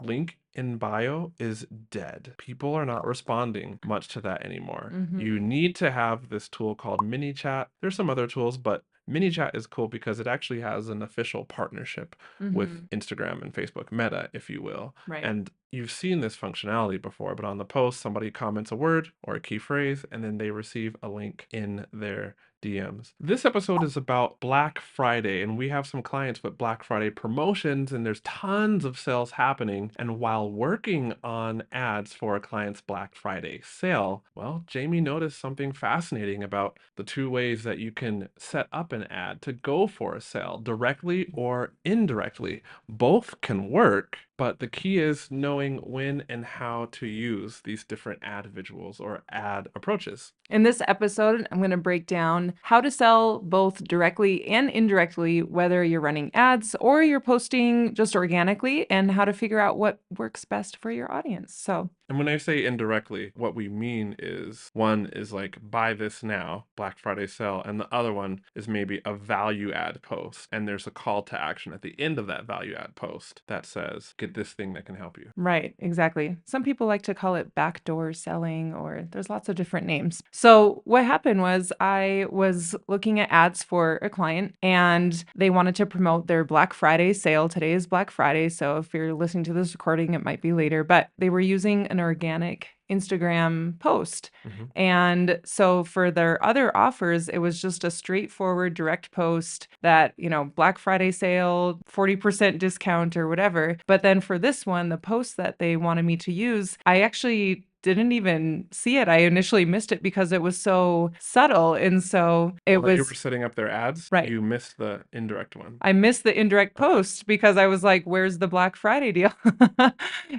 link in bio is dead. People are not responding much to that anymore. You Mm-hmm. need to have this tool called mini chat. There's some other tools, but mini chat is cool because it actually has an official partnership with Mm-hmm. Instagram and Facebook, Meta, if you will. Right. And you've seen this functionality before, but on the post, somebody comments a word or a key phrase, and then they receive a link in their DMs. This episode is about Black Friday, and we have some clients with Black Friday promotions, and there's tons of sales happening. And while working on ads for a client's Black Friday sale, well, Jamie noticed something fascinating about the two ways that you can set up an ad to go for a sale, directly or indirectly. Both can work, but the key is knowing when and how to use these different ad visuals or ad approaches. In this episode, I'm going to break down how to sell both directly and indirectly, whether you're running ads or you're posting just organically, and how to figure out what works best for your audience. So, And when I say indirectly, what we mean is one is like buy this now, Black Friday sale, and the other one is maybe a value add post. And there's a call to action at the end of that value add post that says, get this thing that can help you. right, exactly. Some people like to call it backdoor selling, or there's lots of different names. So, what happened was I was looking at ads for a client and they wanted to promote their Black Friday sale. Today is Black Friday. So, if you're listening to this recording, it might be later, but they were using an organic Instagram post. Mhm. And so for their other offers, it was just a straightforward direct post that, Black Friday sale, 40% discount or whatever. But then for this one, the post that they wanted me to use, I actually didn't even see it. I initially missed it because it was so subtle. And so it While you were was setting up their ads, right. you missed the indirect one. I missed the indirect Okay. post because I was like, where's the Black Friday deal?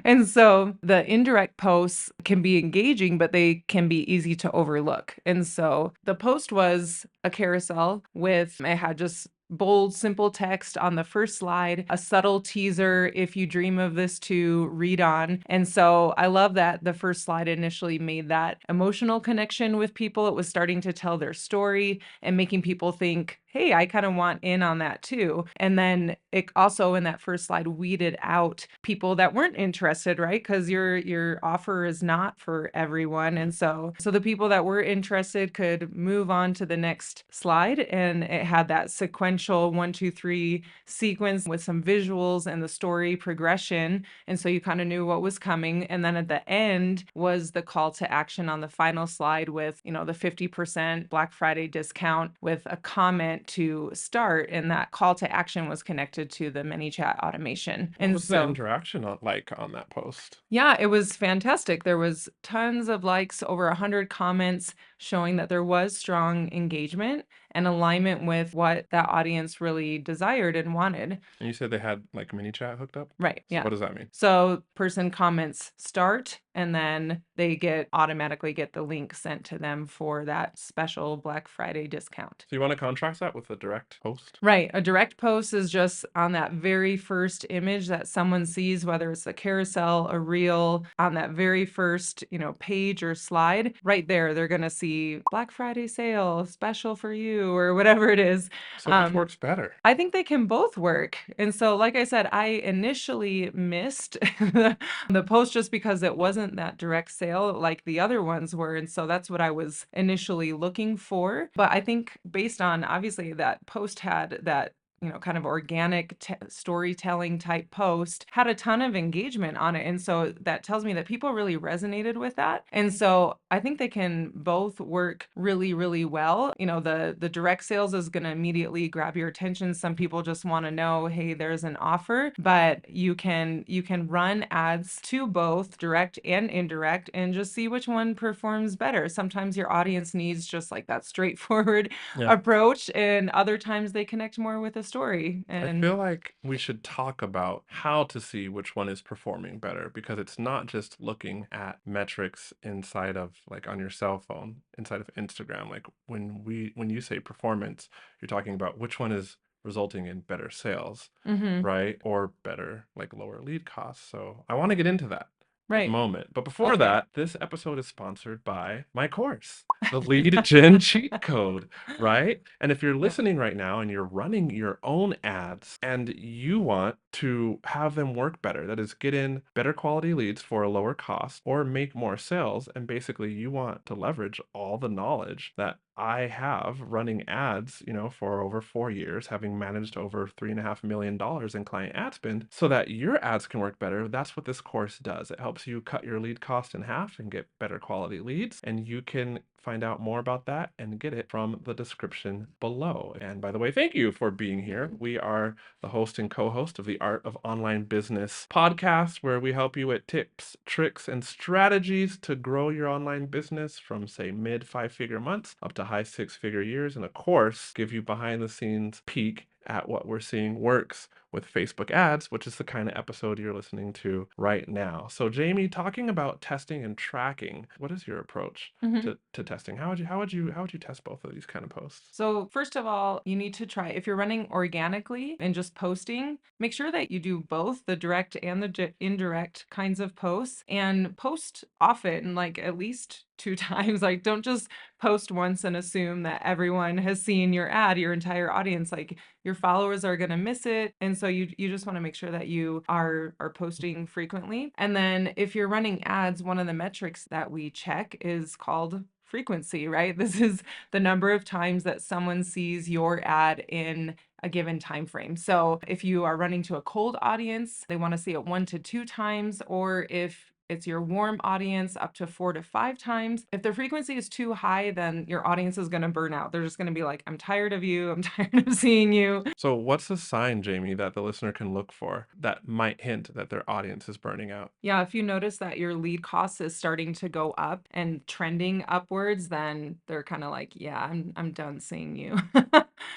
And so the indirect posts can be engaging, but they can be easy to overlook. And so the post was a carousel with, it had just bold, simple text on the first slide, a subtle teaser, if you dream of this to read on. And so I love that the first slide initially made that emotional connection with people. It was starting to tell their story and making people think, hey, I kind of want in on that too. And then it also in that first slide weeded out people that weren't interested, right? Because your offer is not for everyone. And so the people that were interested could move on to the next slide. And it had that sequential 1, 2, 3 sequence with some visuals and the story progression. And so you kind of knew what was coming. And then at the end was the call to action on the final slide with, the 50% Black Friday discount with a comment to start, and that call to action was connected to the mini chat automation. What And was the so interaction like on that post? yeah, it was fantastic. There was tons of likes, over 100 comments showing that there was strong engagement and alignment with what that audience really desired and wanted. And you said they had like mini chat hooked up? Right, So yeah. what does that mean? So person comments start and then they automatically get the link sent to them for that special Black Friday discount. So you want to contrast that with a direct post? Right. A direct post is just on that very first image that someone sees, whether it's a carousel, a reel, on that very first, page or slide. Right there, they're going to see Black Friday sale, special for you, or whatever it is. So which works better? I think they can both work. And so, like I said, I initially missed the post just because it wasn't that direct sale like the other ones were. And so that's what I was initially looking for. But I think based on obviously that post had that kind of organic storytelling type post, had a ton of engagement on it. And so that tells me that people really resonated with that. And so I think they can both work really, really well. The direct sales is going to immediately grab your attention. Some people just want to know, hey, there's an offer, but you can run ads to both direct and indirect and just see which one performs better. Sometimes your audience needs just like that straightforward Yeah. approach, and other times they connect more with a story. I And feel like we should talk about how to see which one is performing better because it's not just looking at metrics inside of like on your cell phone, inside of Instagram. Like when you say performance, you're talking about which one is resulting in better sales, mhm. right? Or better like lower lead costs. So I want to get into that. Right. moment. But before Okay. that, this episode is sponsored by my course, the Lead Gen Cheat Code, right? And if you're Yep. listening right now and you're running your own ads and you want to have them work better, that is, get in better quality leads for a lower cost or make more sales, and basically you want to leverage all the knowledge that I have running ads, for over 4 years, having managed over $3.5 million in client ad spend so that your ads can work better. That's what this course does. It helps you cut your lead cost in half and get better quality leads. And you can find out more about that and get it from the description below. And by the way, thank you for being here. We are the host and co-host of the Art of Online Business podcast, where we help you with tips, tricks, and strategies to grow your online business from, say, mid 5-figure months up to high 6-figure years. And of course, give you behind the scenes peek at what we're seeing works with Facebook ads, which is the kind of episode you're listening to right now. So Jamie, talking about testing and tracking, what is your approach Mhm. to testing? How would you test both of these kind of posts? So, first of all, you need to try, if you're running organically and just posting, make sure that you do both the direct and the indirect kinds of posts, and post often, like at least 2 times. Like, don't just post once and assume that everyone has seen your ad, your entire audience. Like, your followers are going to miss it. And so you just want to make sure that you are posting frequently. And then if you're running ads, one of the metrics that we check is called frequency, right? This is the number of times that someone sees your ad in a given time frame. So if you are running to a cold audience, they want to see it 1 to 2 times, or if it's your warm audience, up to 4 to 5 times. If the frequency is too high, then your audience is going to burn out. They're just going to be like, I'm tired of you. I'm tired of seeing you. So what's a sign, Jamie, that the listener can look for that might hint that their audience is burning out? Yeah, if you notice that your lead cost is starting to go up and trending upwards, then they're kind of like, yeah, I'm done seeing you.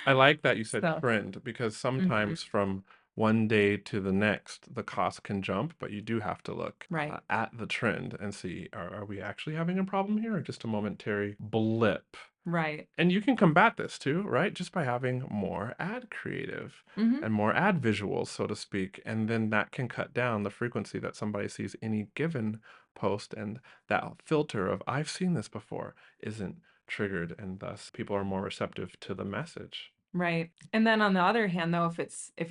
I like that you said So, trend, because mhm, sometimes from one day to the next, the cost can jump, but you do have to look right. at the trend and see, are we actually having a problem here or just a momentary blip? Right. And you can combat this too, right? Just by having more ad creative Mhm. and more ad visuals, so to speak. And then that can cut down the frequency that somebody sees any given post. And that filter of, I've seen this before, isn't triggered. And thus people are more receptive to the message. Right. And then on the other hand, though, if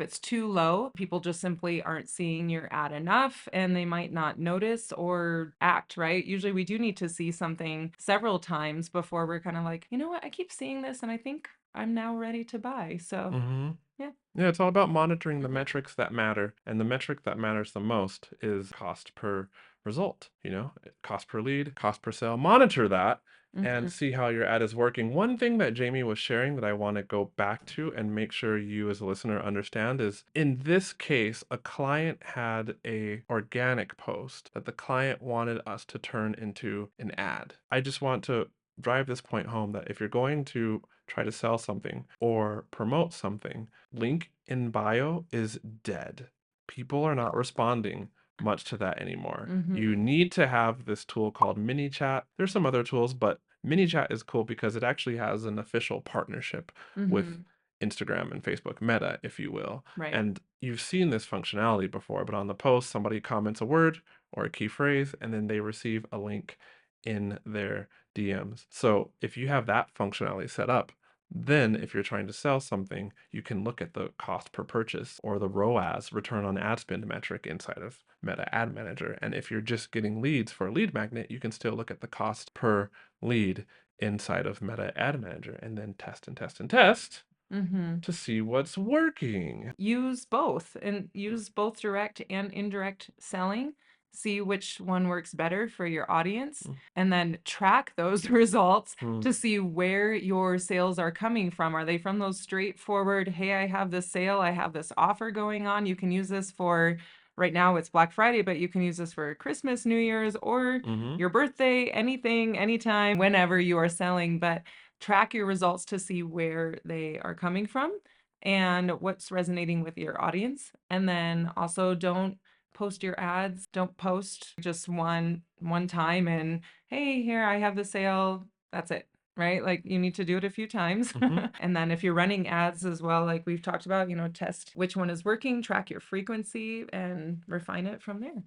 it's too low, people just simply aren't seeing your ad enough and they might not notice or act, right? Usually we do need to see something several times before we're kind of like, you know what, I keep seeing this and I think I'm now ready to buy. So, Hmm. yeah. Yeah, it's all about monitoring the metrics that matter. And the metric that matters the most is cost per result, cost per lead, cost per sale. Monitor that and Mhm. see how your ad is working. One thing that Jamie was sharing that I want to go back to and make sure you as a listener understand is, in this case, a client had a organic post that the client wanted us to turn into an ad. I just want to drive this point home that if you're going to try to sell something or promote something, link in bio is dead. People are not responding much to that anymore. Mhm. You need to have this tool called mini chat. There's some other tools, but mini chat is cool because it actually has an official partnership with Mhm. Instagram and Facebook, Meta, if you will. Right. And you've seen this functionality before, but on the post, somebody comments a word or a key phrase, and then they receive a link in their DMs. So if you have that functionality set up, then if you're trying to sell something, you can look at the cost per purchase or the ROAS, return on ad spend metric, inside of Meta Ad Manager. And if you're just getting leads for a lead magnet, you can still look at the cost per lead inside of Meta Ad Manager and then test and test and test Mhm. to see what's working. Use both and use both direct and indirect selling. See which one works better for your audience, and then track those results Mhm. to see where your sales are coming from. Are they from those straightforward, hey, I have this sale, I have this offer going on. You can use this for, right now it's Black Friday, but you can use this for Christmas, New Year's, or Mhm. your birthday, anything, anytime, whenever you are selling. But track your results to see where they are coming from and what's resonating with your audience. And then also, don't post your ads. Don't post just one time and, hey, here I have the sale. That's it. Right? Like, you need to do it a few times. Mhm. And then if you're running ads as well, like we've talked about, test which one is working, track your frequency and refine it from there.